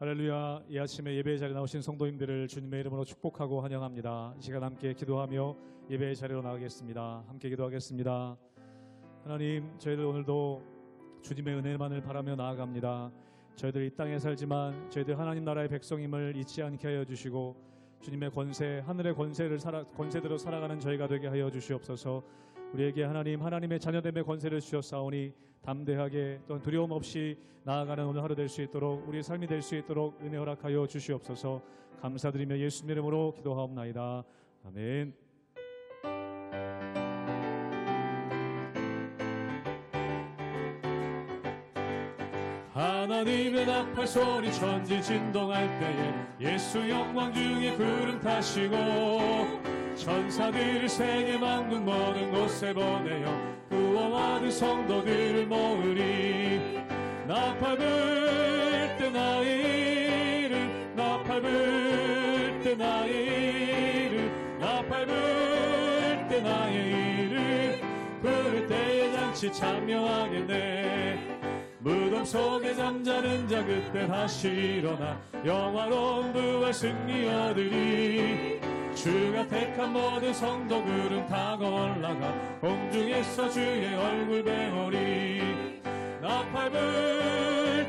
할렐루야. 이 아침에 예배의 자리에 나오신 성도님들을 주님의 이름으로 축복하고 환영합니다. 이 시간 함께 기도하며 예배의 자리로 나가겠습니다. 함께 기도하겠습니다. 하나님, 저희들 오늘도 주님의 은혜만을 바라며 나아갑니다. 저희들 이 땅에 살지만 저희들 하나님 나라의 백성임을 잊지 않게 하여 주시고 주님의 권세, 하늘의 권세대로 살아가는 저희가 되게 하여 주시옵소서. 우리에게 하나님의 자녀됨의 권세를 주셨사오니 담대하게 또한 두려움 없이 나아가는 오늘 하루 될 수 있도록 우리의 삶이 될 수 있도록 은혜 허락하여 주시옵소서. 감사드리며 예수님 이름으로 기도하옵나이다. 아멘. 하나님의 나팔 소리 천지 진동할 때에 예수 영광 중에 구름 타시고 천사들을 세계 만국 모든 곳에 보내어 구원받은 성도들을 모으리. 나팔 불 때 나의 이름 나팔 불 때 나의 이름 나팔 불 때 나의 이름 부를 때에 잔치 참여하겠네. 무덤 속에 잠자는 자 그때 다시 일어나 영화로운 부활 승리 얻으리. 주가 택한 모든 성도 구름 타고 올라가 공중에서 주의 얼굴 배우리. 나팔 불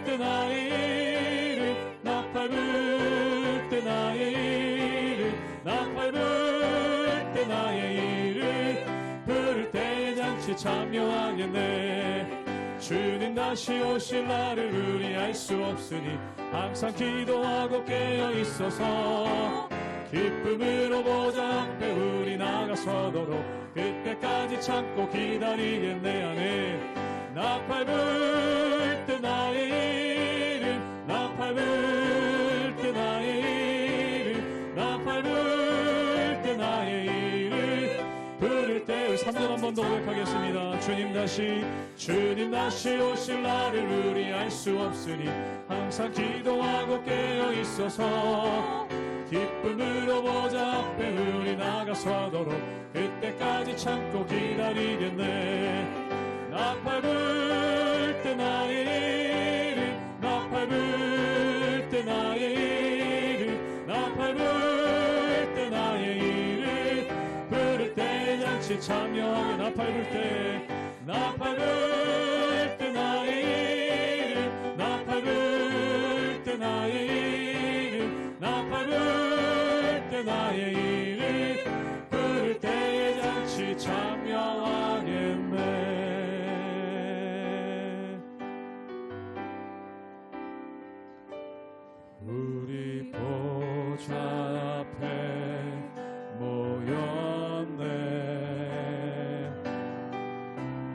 때 나의 이름 나팔 불 때 나의 이름 나팔 불 때 나의 이름 부를 때에 잔치 참여하겠네. 주님 다시 오실 날을 우리 알 수 없으니 항상 기도하고 깨어 있어서 기쁨으로 보좌 앞에 우리 나가서도록 그때까지 참고 기다리겠네. 아멘. 나팔 불 때 나의 이름 나팔 불 때 나의 이름 나팔 불 때 나의 이름 부를 때 우리 3절 한 번 더 고백하겠습니다. 주님 다시 오실 날을 우리 알 수 없으니 항상 기도하고 깨어 있어서 기쁨으로 보좌 앞에 우리 나가서도록 그때까지 참고 기다리겠네. 나팔 불 때 나의 이름 나팔 불 때 나의 이름 나팔 불 때 나의 이름 부를 때 잔치 참여하게. 나팔 불 때 나팔 불 때 나의 이름 나팔 불 때 나의 이름 나팔 불 때 나의 이름 부를 때에 잔치 참여하겠네. 우리 보좌 앞에 모였네.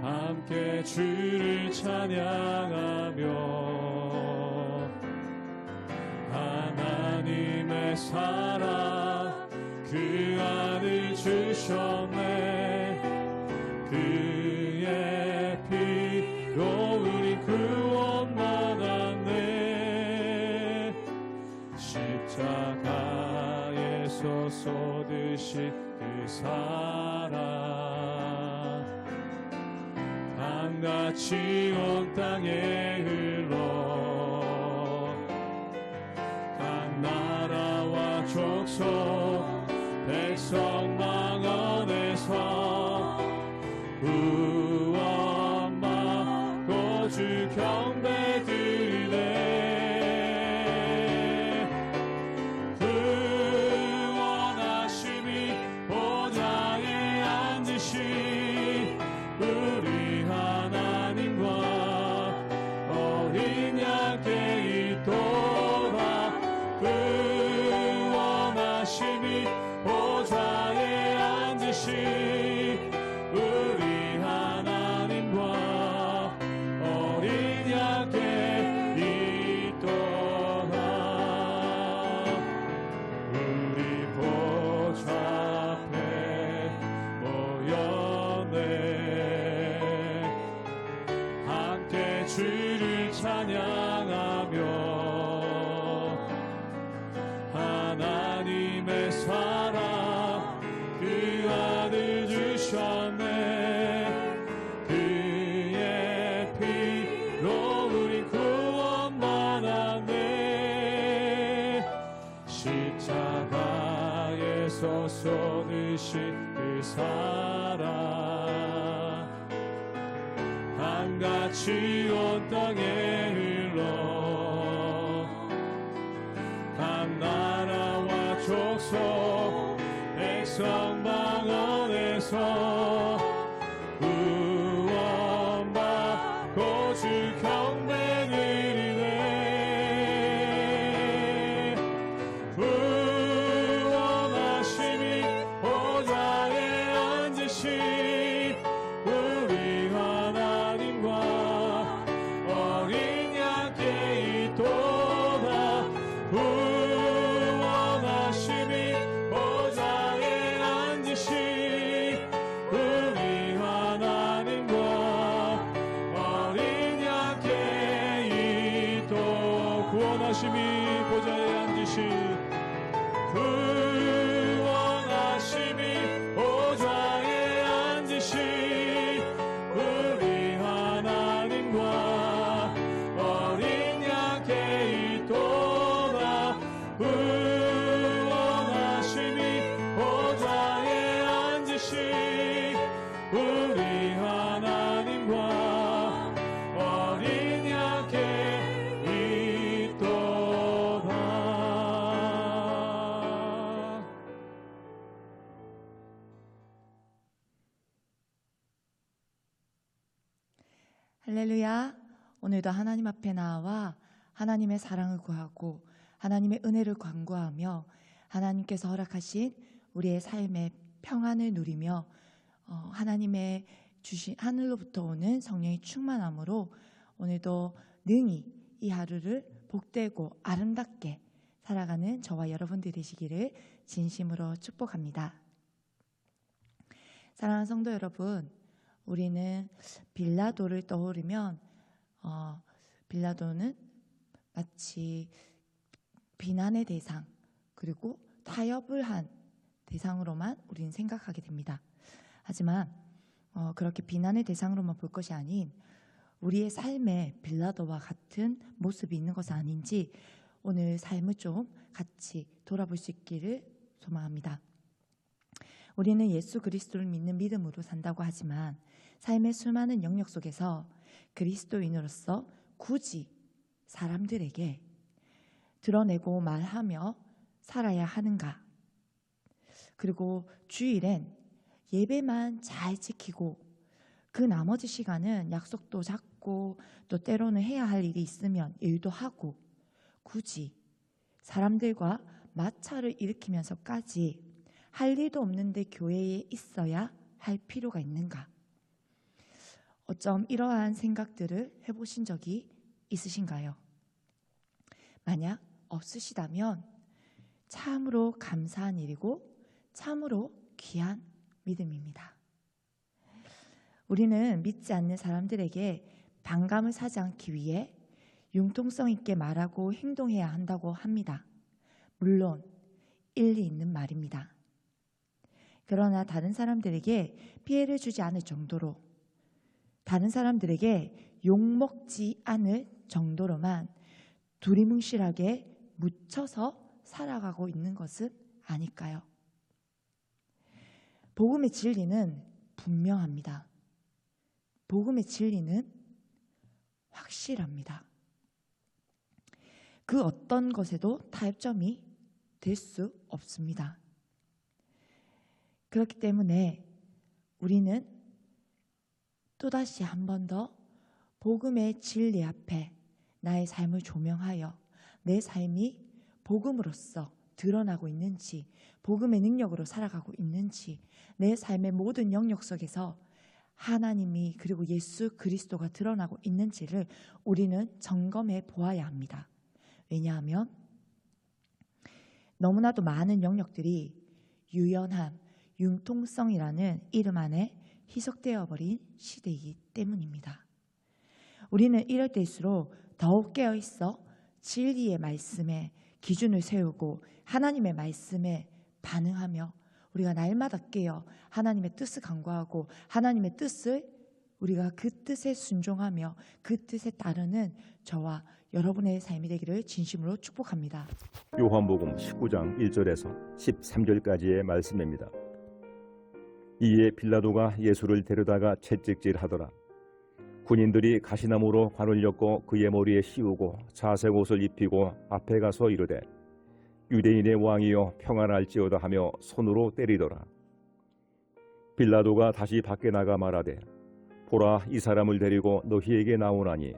함께 주를 찬양하며 하나님의 사랑 그 아들 주셨네. 그의 피로 우리 구원받았네. 십자가에서 쏟으신 그 사랑 강같이 온 땅에 흘러 각 나라와 족속 백성 망언에서 구원받고 주 경배 드리네. 구원하심이 보좌에 앉으신 우리 하나님과 어린 양께 있도다. 구원하심이 보좌에 땅에서 쏟으신 그 사랑 한같이 온 땅에 흘러 각 나라와 족속 백성 방언에서 구원받고 주 경배드리네. 구원하심이 보좌에 앉으신 우리 하나님과 어린 양께 있도다. 구원하심이 보좌에 앉으신 우리 하나님과 어린 양께 있도. 구원하심이 보좌에 앉으신 구원하심이 보좌에 앉으신 우리 하나님과 어린 양께 있도다. 구원하심이 보좌에 앉으신 우리 하나님과 어린 양께 있도다. 할렐루야. 오늘도 하나님 앞에 나와 하나님의 사랑을 구하고 하나님의 은혜를 간구하며 하나님께서 허락하신 우리의 삶의 평안을 누리며 하나님의 주신 하늘로부터 오는 성령의 충만함으로 오늘도 능히 이 하루를 복되고 아름답게 살아가는 저와 여러분들 되시기를 진심으로 축복합니다. 사랑하는 성도 여러분, 우리는 빌라도를 떠오르면 빌라도는 마치 비난의 대상 그리고 타협을 한 대상으로만 우리는 생각하게 됩니다. 하지만 그렇게 비난의 대상으로만 볼 것이 아닌 우리의 삶에 빌라도와 같은 모습이 있는 것은 아닌지 오늘 삶을 좀 같이 돌아볼 수 있기를 소망합니다. 우리는 예수 그리스도를 믿는 믿음으로 산다고 하지만 삶의 수많은 영역 속에서 그리스도인으로서 굳이 사람들에게 드러내고 말하며 살아야 하는가? 그리고 주일엔 예배만 잘 지키고 그 나머지 시간은 약속도 잡고 또 때로는 해야 할 일이 있으면 일도 하고 굳이 사람들과 마찰을 일으키면서까지 할 일도 없는데 교회에 있어야 할 필요가 있는가? 어쩜 이러한 생각들을 해보신 적이 있으신가요? 만약 없으시다면 참으로 감사한 일이고 참으로 귀한 믿음입니다. 우리는 믿지 않는 사람들에게 반감을 사지 않기 위해 융통성 있게 말하고 행동해야 한다고 합니다. 물론 일리 있는 말입니다. 그러나 다른 사람들에게 피해를 주지 않을 정도로, 다른 사람들에게 욕먹지 않을 정도로만 두리뭉실하게 묻혀서 살아가고 있는 것은 아닐까요? 복음의 진리는 분명합니다. 복음의 진리는 확실합니다. 그 어떤 것에도 타협점이 될 수 없습니다. 그렇기 때문에 우리는 또다시 한 번 더 복음의 진리 앞에 나의 삶을 조명하여 내 삶이 복음으로써 드러나고 있는지, 복음의 능력으로 살아가고 있는지, 내 삶의 모든 영역 속에서 하나님이 그리고 예수 그리스도가 드러나고 있는지를 우리는 점검해 보아야 합니다. 왜냐하면 너무나도 많은 영역들이 유연함, 융통성이라는 이름 안에 희석되어 버린 시대이기 때문입니다. 우리는 이럴 때일수록 더욱 깨어 있어 진리의 말씀에 기준을 세우고 하나님의 말씀에 반응하며 우리가 날마다 깨어 하나님의 뜻을 간구하고 하나님의 뜻을 우리가 그 뜻에 순종하며 그 뜻에 따르는 저와 여러분의 삶이 되기를 진심으로 축복합니다. 요한복음 19장 1절에서 13절까지의 말씀입니다. 이에 빌라도가 예수를 데려다가 채찍질하더라. 군인들이 가시나무로 관을 엮고 그의 머리에 씌우고 자색 옷을 입히고 앞에 가서 이르되 유대인의 왕이여 평안할지어다 하며 손으로 때리더라. 빌라도가 다시 밖에 나가 말하되 보라, 이 사람을 데리고 너희에게 나오나니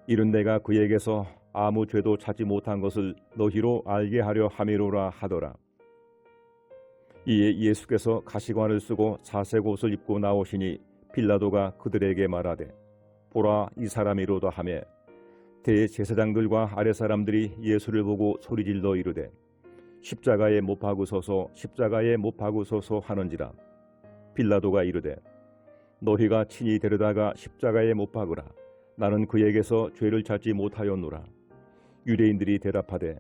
이른 내가 그에게서 아무 죄도 찾지 못한 것을 너희로 알게 하려 함이로라 하더라. 이에 예수께서 가시관을 쓰고 자색 옷을 입고 나오시니 빌라도가 그들에게 말하되 보라, 이 사람이로다 하매 대제사장들과 아랫사람들이 예수를 보고 소리질러 이르되 십자가에 못 박으소서, 십자가에 못 박으소서 하는지라. 빌라도가 이르되 너희가 친히 데려다가 십자가에 못 박으라. 나는 그에게서 죄를 찾지 못하였노라. 유대인들이 대답하되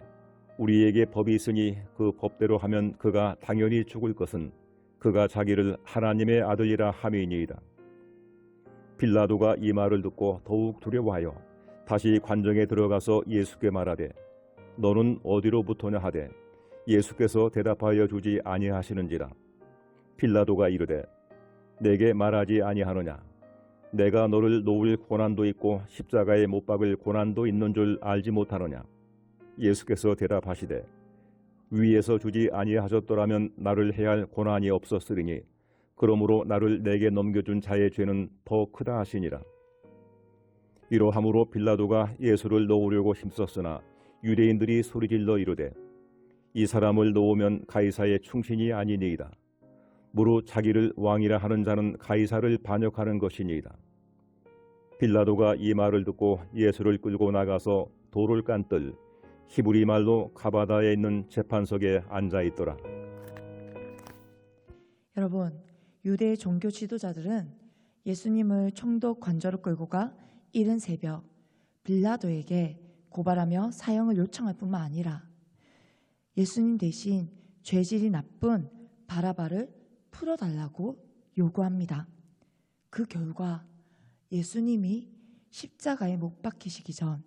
우리에게 법이 있으니 그 법대로 하면 그가 당연히 죽을 것은 그가 자기를 하나님의 아들이라 함이니이다. 빌라도가 이 말을 듣고 더욱 두려워하여 다시 관정에 들어가서 예수께 말하되 너는 어디로부터냐 하되 예수께서 대답하여 주지 아니하시는지라. 빌라도가 이르되 내게 말하지 아니하느냐. 내가 너를 놓을 고난도 있고 십자가에 못 박을 고난도 있는 줄 알지 못하느냐. 예수께서 대답하시되 위에서 주지 아니하셨더라면 나를 해할 고난이 없었으리니 그러므로 나를 내게 넘겨준 자의 죄는 더 크다 하시니라. 이러함으로 빌라도가 예수를 놓으려고 힘썼으나 유대인들이 소리질러 이르되 이 사람을 놓으면 가이사의 충신이 아니니이다. 무릇 자기를 왕이라 하는 자는 가이사를 반역하는 것이니이다. 빌라도가 이 말을 듣고 예수를 끌고 나가서 돌을 깐뜰 히브리 말로 가바다에 있는 재판석에 앉아 있더라. 여러분, 유대 종교 지도자들은 예수님을 총독 관저로 끌고 가 이른 새벽 빌라도에게 고발하며 사형을 요청할 뿐만 아니라 예수님 대신 죄질이 나쁜 바라바를 풀어달라고 요구합니다. 그 결과 예수님이 십자가에 못 박히시기 전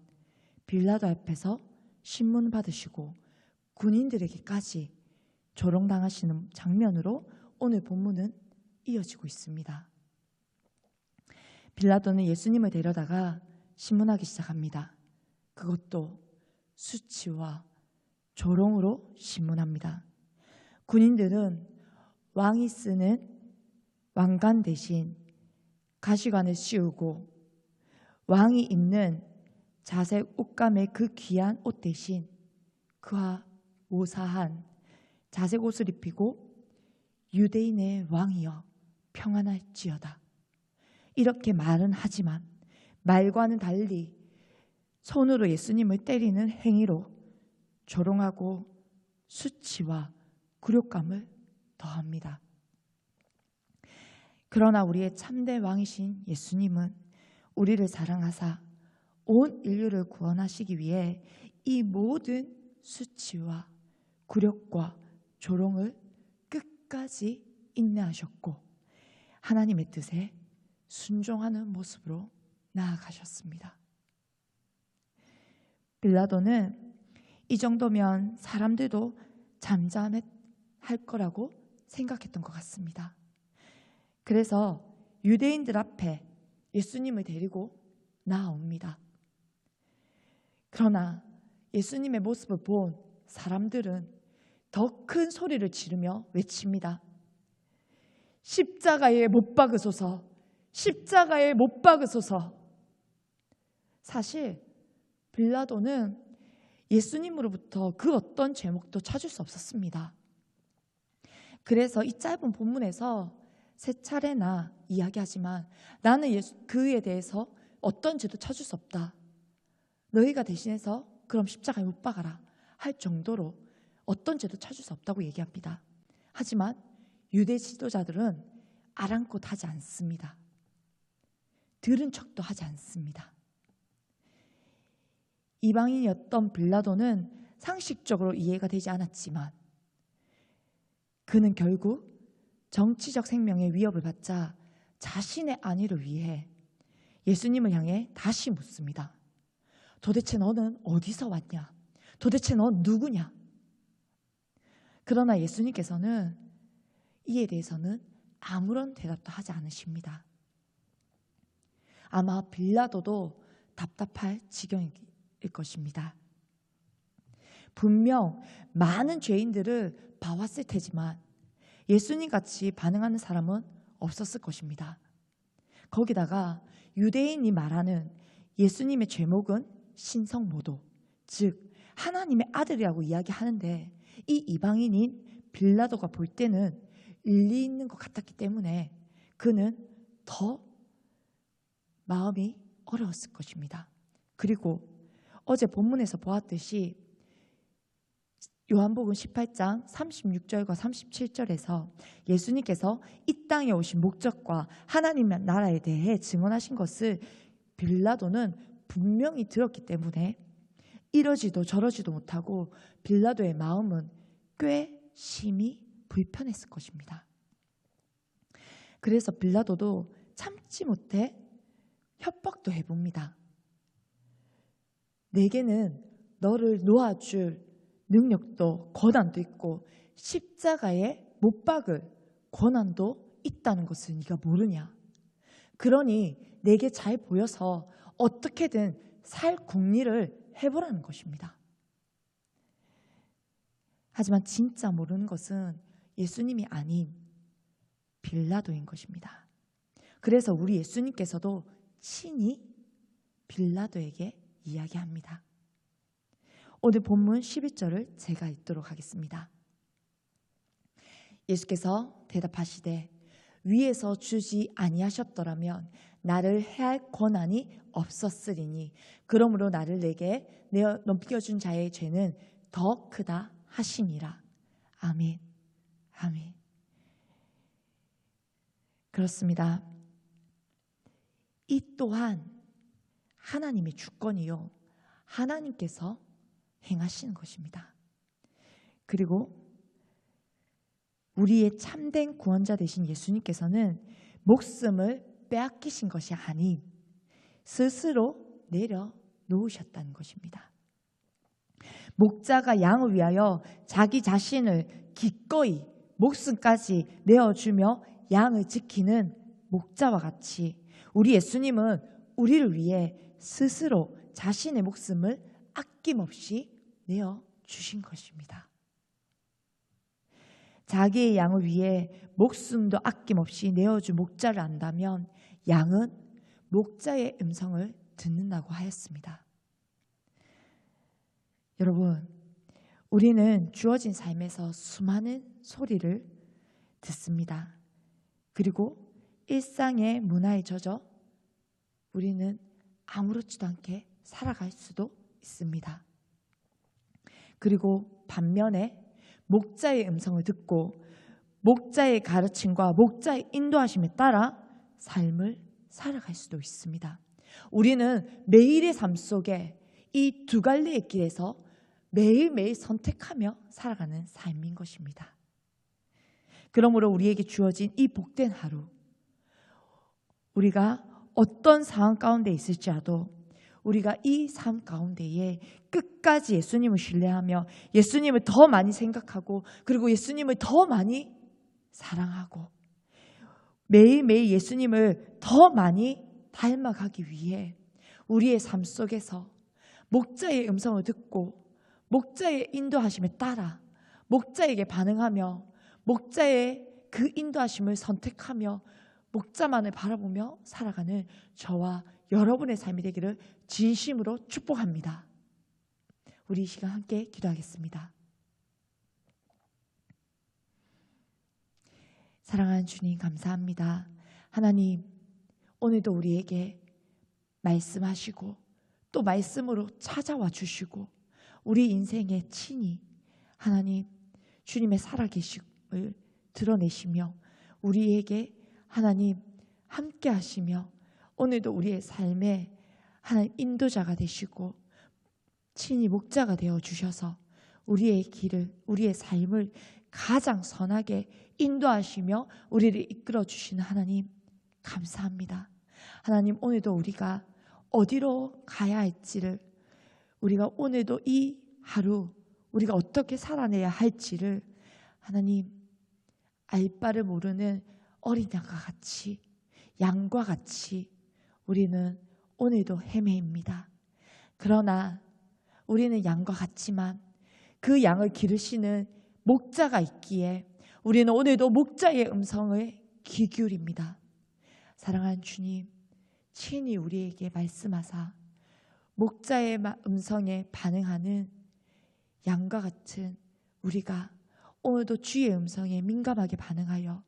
빌라도 앞에서 신문 받으시고 군인들에게까지 조롱당하시는 장면으로 오늘 본문은 이어지고 있습니다. 빌라도는 예수님을 데려다가 신문하기 시작합니다. 그것도 수치와 조롱으로 신문합니다. 군인들은 왕이 쓰는 왕관 대신 가시관을 씌우고 왕이 입는 자색 옷감의 그 귀한 옷 대신 그와 모사한 자색 옷을 입히고 유대인의 왕이여 평안할지어다 이렇게 말은 하지만 말과는 달리 손으로 예수님을 때리는 행위로 조롱하고 수치와 굴욕감을 더합니다. 그러나 우리의 참된 왕이신 예수님은 우리를 사랑하사 온 인류를 구원하시기 위해 이 모든 수치와 굴욕과 조롱을 끝까지 인내하셨고 하나님의 뜻에 순종하는 모습으로 나아가셨습니다. 빌라도는 이 정도면 사람들도 잠잠할 거라고 생각했던 것 같습니다. 그래서 유대인들 앞에 예수님을 데리고 나옵니다. 그러나 예수님의 모습을 본 사람들은 더 큰 소리를 지르며 외칩니다. 십자가에 못 박으소서, 십자가에 못 박으소서. 사실 빌라도는 예수님으로부터 그 어떤 제목도 찾을 수 없었습니다. 그래서 이 짧은 본문에서 세 차례나 이야기하지만 나는 그에 대해서 어떤 죄도 찾을 수 없다. 너희가 대신해서 그럼 십자가에 못 박아라 할 정도로 어떤 죄도 찾을 수 없다고 얘기합니다. 하지만 유대 지도자들은 아랑곳하지 않습니다. 들은 척도 하지 않습니다. 이방인이었던 빌라도는 상식적으로 이해가 되지 않았지만 그는 결국 정치적 생명의 위협을 받자 자신의 안위를 위해 예수님을 향해 다시 묻습니다. 도대체 너는 어디서 왔냐? 도대체 넌 누구냐? 그러나 예수님께서는 이에 대해서는 아무런 대답도 하지 않으십니다. 아마 빌라도도 답답할 지경일 것입니다. 분명 많은 죄인들을 봐왔을 테지만 예수님 같이 반응하는 사람은 없었을 것입니다. 거기다가 유대인이 말하는 예수님의 제목은 신성모독, 즉 하나님의 아들이라고 이야기하는데 이 이방인인 빌라도가 볼 때는 일리 있는 것 같았기 때문에 그는 더 마음이 어려웠을 것입니다. 그리고 어제 본문에서 보았듯이 요한복음 18장 36절과 37절에서 예수님께서 이 땅에 오신 목적과 하나님의 나라에 대해 증언하신 것을 빌라도는 분명히 들었기 때문에 이러지도 저러지도 못하고 빌라도의 마음은 꽤 심히 불편했을 것입니다. 그래서 빌라도도 참지 못해 협박도 해봅니다. 내게는 너를 놓아줄 능력도 권한도 있고 십자가에 못 박을 권한도 있다는 것을 네가 모르냐? 그러니 내게 잘 보여서 어떻게든 살 궁리를 해보라는 것입니다. 하지만 진짜 모르는 것은 예수님이 아닌 빌라도인 것입니다. 그래서 우리 예수님께서도 친히 빌라도에게 이야기합니다. 오늘 본문 11절을 제가 읽도록 하겠습니다. 예수께서 대답하시되 위에서 주지 아니하셨더라면 나를 해할 권한이 없었으리니 그러므로 나를 내게 내어 넘겨준 자의 죄는 더 크다 하시니라. 아멘. 아멘. 그렇습니다. 이 또한 하나님의 주권이요 하나님께서 행하시는 것입니다. 그리고 우리의 참된 구원자 되신 예수님께서는 목숨을 빼앗기신 것이 아닌 스스로 내려놓으셨다는 것입니다. 목자가 양을 위하여 자기 자신을 기꺼이 목숨까지 내어주며 양을 지키는 목자와 같이 우리 예수님은 우리를 위해 스스로 자신의 목숨을 아낌없이 내어주신 것입니다. 자기의 양을 위해 목숨도 아낌없이 내어준 목자를 안다면 양은 목자의 음성을 듣는다고 하였습니다. 여러분, 우리는 주어진 삶에서 수많은 소리를 듣습니다. 그리고 일상의 문화에 젖어 우리는 아무렇지도 않게 살아갈 수도 있습니다. 그리고 반면에 목자의 음성을 듣고 목자의 가르침과 목자의 인도하심에 따라 삶을 살아갈 수도 있습니다. 우리는 매일의 삶 속에 이 두 갈래의 길에서 매일매일 선택하며 살아가는 삶인 것입니다. 그러므로 우리에게 주어진 이 복된 하루, 우리가 어떤 상황 가운데 있을지라도 우리가 이 삶 가운데에 끝까지 예수님을 신뢰하며 예수님을 더 많이 생각하고 그리고 예수님을 더 많이 사랑하고 매일매일 예수님을 더 많이 닮아가기 위해 우리의 삶 속에서 목자의 음성을 듣고 목자의 인도하심에 따라 목자에게 반응하며 목자의 그 인도하심을 선택하며 목자만을 바라보며 살아가는 저와 여러분의 삶이 되기를 진심으로 축복합니다. 우리 이 시간 함께 기도하겠습니다. 사랑하는 주님 감사합니다. 하나님, 오늘도 우리에게 말씀하시고 또 말씀으로 찾아와 주시고 우리 인생에 친히 하나님 주님의 살아계심을 드러내시며 우리에게 하나님 함께 하시며 오늘도 우리의 삶에 하나님 인도자가 되시고 친히 목자가 되어 주셔서 우리의 길을 우리의 삶을 가장 선하게 인도하시며 우리를 이끌어 주시는 하나님 감사합니다. 하나님, 오늘도 우리가 어디로 가야 할지를, 우리가 오늘도 이 하루 우리가 어떻게 살아내야 할지를 하나님 알 바를 모르는 어린 양과 같이, 양과 같이 우리는 오늘도 헤매입니다. 그러나 우리는 양과 같지만 그 양을 기르시는 목자가 있기에 우리는 오늘도 목자의 음성을 귀 기울입니다. 사랑하는 주님, 친히 우리에게 말씀하사 목자의 음성에 반응하는 양과 같은 우리가 오늘도 주의 음성에 민감하게 반응하여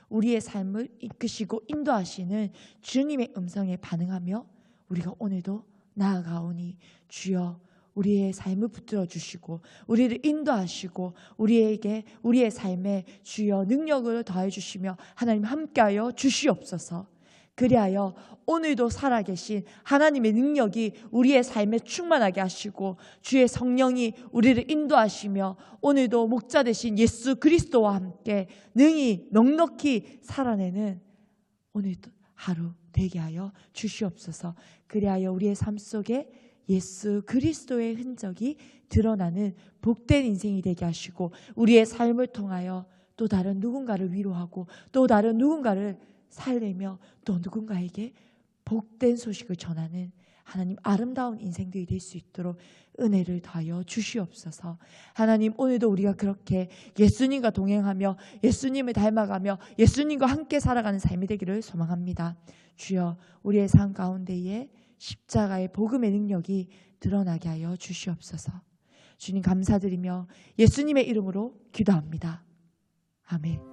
우리의 삶을 이끄시고 인도하시는 주님의 음성에 반응하며 우리가 오늘도 나아가오니 주여 우리의 삶을 붙들어 주시고 우리를 인도하시고 우리에게 우리의 삶에 주여 능력을 더해 주시며 하나님 함께하여 주시옵소서. 그리하여 오늘도 살아계신 하나님의 능력이 우리의 삶에 충만하게 하시고 주의 성령이 우리를 인도하시며 오늘도 목자 되신 예수 그리스도와 함께 능히 넉넉히 살아내는 오늘도 하루 되게 하여 주시옵소서. 그리하여 우리의 삶 속에 예수 그리스도의 흔적이 드러나는 복된 인생이 되게 하시고 우리의 삶을 통하여 또 다른 누군가를 위로하고 또 다른 누군가를 살리며 또 누군가에게 복된 소식을 전하는 하나님 아름다운 인생들이 될 수 있도록 은혜를 더하여 주시옵소서. 하나님, 오늘도 우리가 그렇게 예수님과 동행하며 예수님을 닮아가며 예수님과 함께 살아가는 삶이 되기를 소망합니다. 주여, 우리의 삶 가운데에 십자가의 복음의 능력이 드러나게 하여 주시옵소서. 주님 감사드리며 예수님의 이름으로 기도합니다. 아멘.